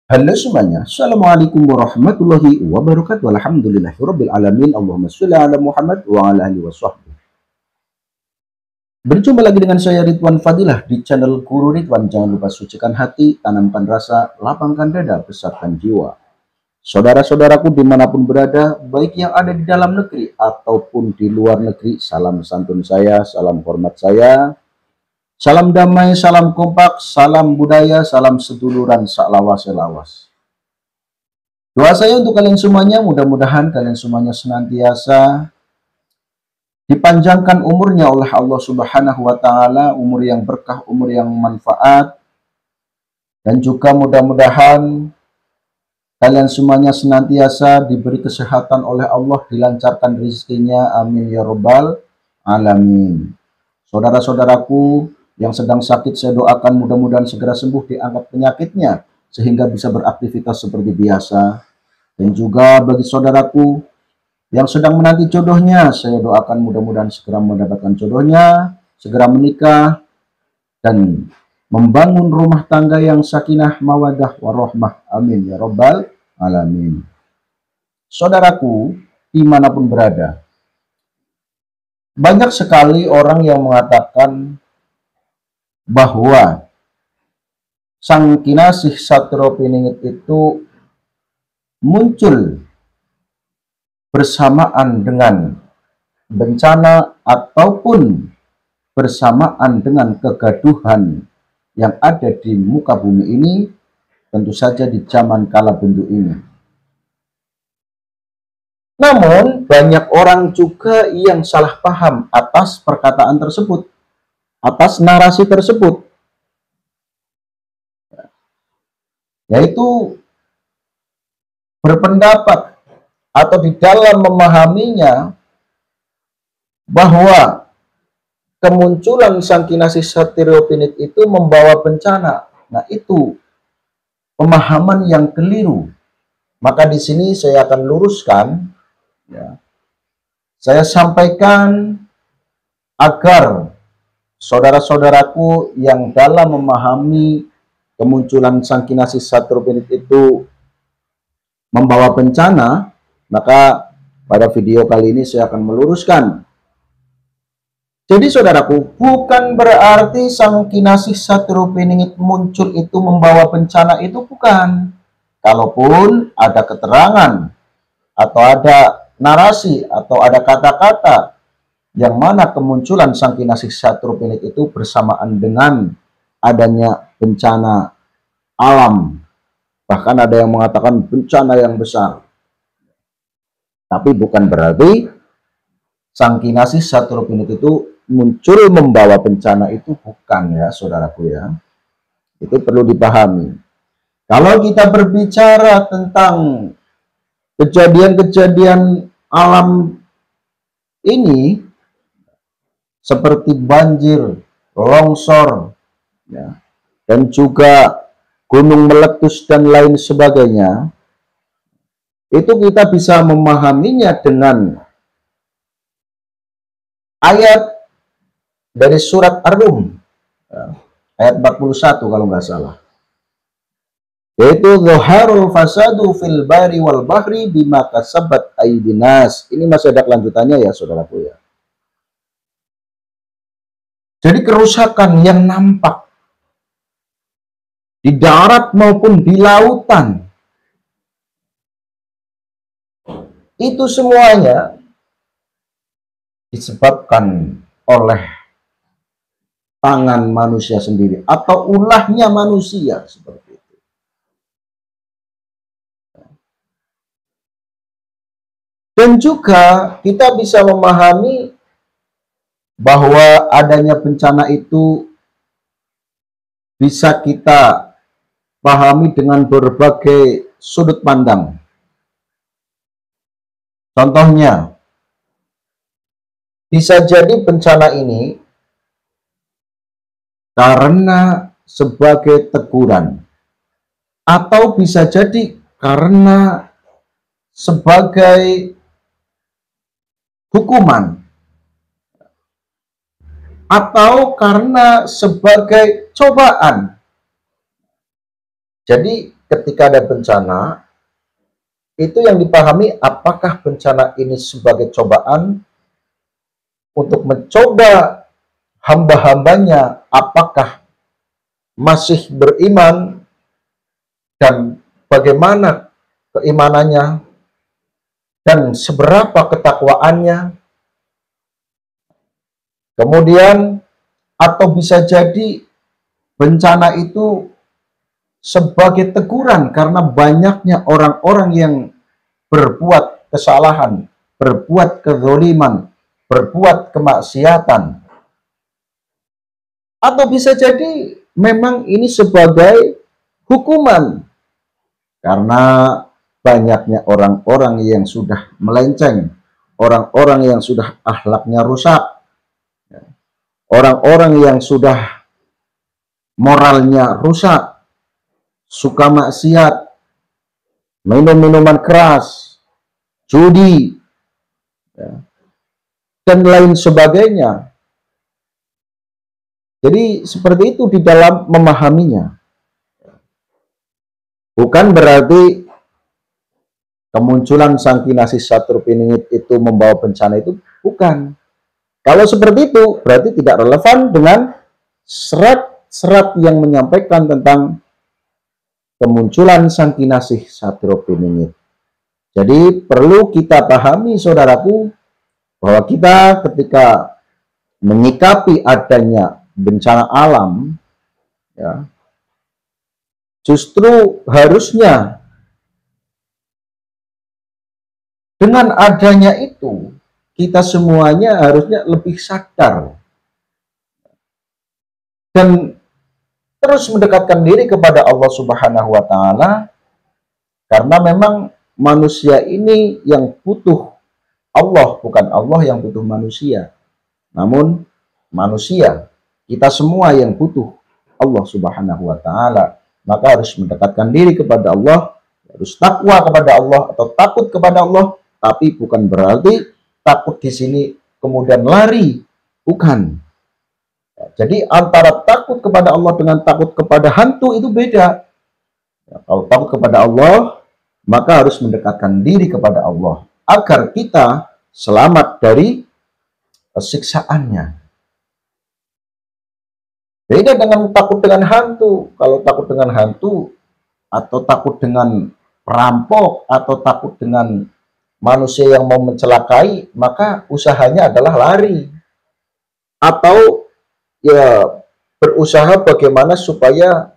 Halo semuanya, Assalamualaikum warahmatullahi wabarakatuh. Alhamdulillahirabbil alamin. Allahumma sholli ala Muhammad wa ala alihi washabbihi. Berjumpa lagi dengan saya Ridwan Fadilah di channel Guru Ridwan. Jangan lupa sucikan hati, tanamkan rasa, lapangkan dada, besarkan jiwa. Saudara-saudaraku dimanapun berada, baik yang ada di dalam negeri ataupun di luar negeri, salam santun saya, salam hormat saya, salam damai, salam kompak, salam budaya, salam seduluran, saklawas-selawas. Doa saya untuk kalian semuanya, mudah-mudahan kalian semuanya senantiasa dipanjangkan umurnya oleh Allah Subhanahu wa Ta'ala, umur yang berkah, umur yang manfaat, dan juga mudah-mudahan kalian semuanya senantiasa diberi kesehatan oleh Allah, dilancarkan rezekinya, amin ya robbal alamin. Saudara-saudaraku yang sedang sakit, saya doakan mudah-mudahan segera sembuh, diangkat penyakitnya sehingga bisa beraktivitas seperti biasa. Dan juga bagi saudaraku yang sedang menanti jodohnya, saya doakan mudah-mudahan segera mendapatkan jodohnya, segera menikah, dan membangun rumah tangga yang sakinah, mawadah, warahmah. Amin ya robbal alamin. Saudaraku, dimanapun berada, banyak sekali orang yang mengatakan bahwa Sang Kinasih Satrio-Piningit itu muncul bersamaan dengan bencana ataupun bersamaan dengan kegaduhan yang ada di muka bumi ini, tentu saja di zaman kala bentuk ini. Namun banyak orang juga yang salah paham atas perkataan tersebut, atas narasi tersebut, yaitu berpendapat atau di dalam memahaminya bahwa kemunculan Sang Kinasih Satrio-Piningit itu membawa bencana. Nah, itu pemahaman yang keliru. Maka di sini saya akan luruskan, ya. Saya sampaikan agar saudara-saudaraku yang dalam memahami kemunculan Sang Kinasih Satrio-Piningit itu membawa bencana, maka pada video kali ini saya akan meluruskan. Jadi saudaraku, bukan berarti Sang Kinasih Satrio-Piningit muncul itu membawa bencana, itu bukan. Kalaupun ada keterangan atau ada narasi atau ada kata-kata yang mana kemunculan Sang Kinasih Satrio-Piningit itu bersamaan dengan adanya bencana alam, bahkan ada yang mengatakan bencana yang besar, tapi bukan berarti Sang Kinasih Satrio-Piningit itu muncul membawa bencana, itu bukan, ya saudaraku, ya. Itu perlu dipahami. Kalau kita berbicara tentang kejadian-kejadian alam ini seperti banjir, longsor, ya, dan juga gunung meletus dan lain sebagainya, itu kita bisa memahaminya dengan ayat dari surat Ar-Rum, ayat 41 kalau nggak salah, yaitu Dhaharul fasadu fil bari wal bahri bima kasabat aydinas. Ini masih ada kelanjutannya, ya saudaraku, ya. Jadi kerusakan yang nampak di darat maupun di lautan, itu semuanya disebabkan oleh tangan manusia sendiri atau ulahnya manusia, seperti itu. Dan juga kita bisa memahami bahwa adanya bencana itu bisa kita pahami dengan berbagai sudut pandang. Contohnya, bisa jadi bencana ini karena sebagai teguran, atau bisa jadi karena sebagai hukuman, atau karena sebagai cobaan. Jadi ketika ada bencana, itu yang dipahami apakah bencana ini sebagai cobaan untuk mencoba hamba-hambanya apakah masih beriman dan bagaimana keimanannya dan seberapa ketakwaannya. Kemudian atau bisa jadi bencana itu sebagai teguran karena banyaknya orang-orang yang berbuat kesalahan, berbuat kezaliman, berbuat kemaksiatan. Atau bisa jadi memang ini sebagai hukuman karena banyaknya orang-orang yang sudah melenceng, orang-orang yang sudah akhlaknya rusak, orang-orang yang sudah moralnya rusak, suka maksiat, minum minuman keras, judi, dan lain sebagainya. Jadi seperti itu di dalam memahaminya. Bukan berarti kemunculan sang kinasih Satrupiningit itu membawa bencana itu, bukan. Kalau seperti itu berarti tidak relevan dengan serat-serat yang menyampaikan tentang kemunculan sang kinasih Satrupiningit. Jadi perlu kita pahami saudaraku bahwa kita ketika menyikapi adanya bencana alam, ya, justru harusnya dengan adanya itu kita semuanya harusnya lebih sadar dan terus mendekatkan diri kepada Allah Subhanahu wa Ta'ala, karena memang manusia ini yang butuh Allah, bukan Allah yang butuh manusia, namun manusia, kita semua yang butuh Allah Subhanahu wa Ta'ala. Maka harus mendekatkan diri kepada Allah, harus takwa kepada Allah atau takut kepada Allah, tapi bukan berarti takut di sini kemudian lari, bukan. Jadi antara takut kepada Allah dengan takut kepada hantu itu beda. Kalau takut kepada Allah, maka harus mendekatkan diri kepada Allah agar kita selamat dari siksaannya. Beda dengan takut dengan hantu. Kalau takut dengan hantu atau takut dengan perampok atau takut dengan manusia yang mau mencelakai, maka usahanya adalah lari. Atau ya berusaha bagaimana supaya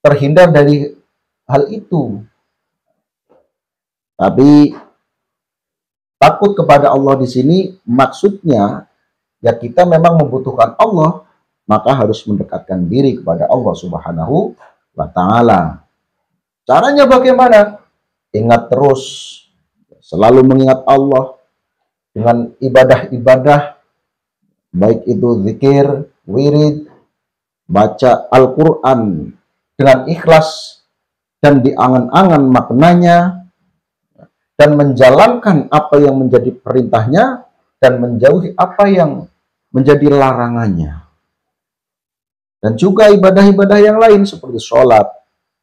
terhindar dari hal itu. Tapi takut kepada Allah di sini maksudnya ya kita memang membutuhkan Allah, maka harus mendekatkan diri kepada Allah Subhanahu wa Ta'ala. Caranya bagaimana? Ingat terus, selalu mengingat Allah dengan ibadah-ibadah, baik itu zikir, wirid, baca Al-Quran dengan ikhlas dan diangan-angan maknanya, dan menjalankan apa yang menjadi perintahnya dan menjauhi apa yang menjadi larangannya. Dan juga ibadah-ibadah yang lain seperti sholat,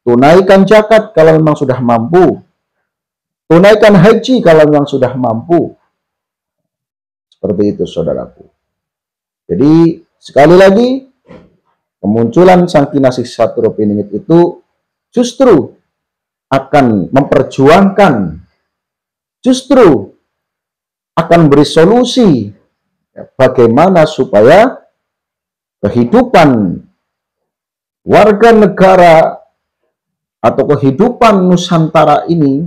tunaikan zakat kalau memang sudah mampu, tunaikan haji kalau memang sudah mampu. Seperti itu saudaraku. Jadi sekali lagi, kemunculan sang kinasih Satrupiningit itu justru akan memperjuangkan, justru akan beri solusi bagaimana supaya kehidupan warga negara atau kehidupan Nusantara ini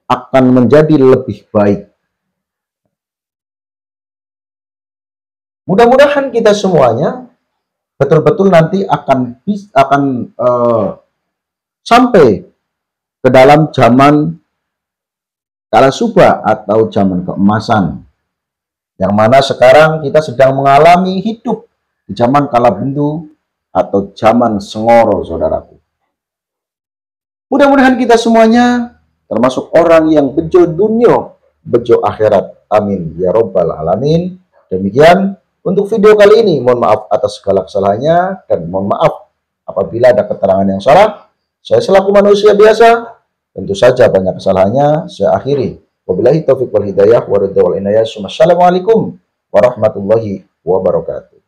akan menjadi lebih baik. Mudah-mudahan kita semuanya betul-betul nanti akan sampai ke dalam zaman kala subah atau zaman keemasan, yang mana sekarang kita sedang mengalami hidup di zaman kala bendu atau zaman Sengoro, saudaraku. Mudah-mudahan kita semuanya termasuk orang yang bejo dunia, bejo akhirat. Amin ya robbal alamin. Demikian untuk video kali ini. Mohon maaf atas segala kesalahannya dan mohon maaf Apabila ada keterangan yang salah, saya selaku manusia biasa, tentu saja banyak kesalahannya, saya akhiri. Wabillahi taufiq wal hidayah wa ridha wal inayah. Assalamualaikum warahmatullahi wabarakatuh.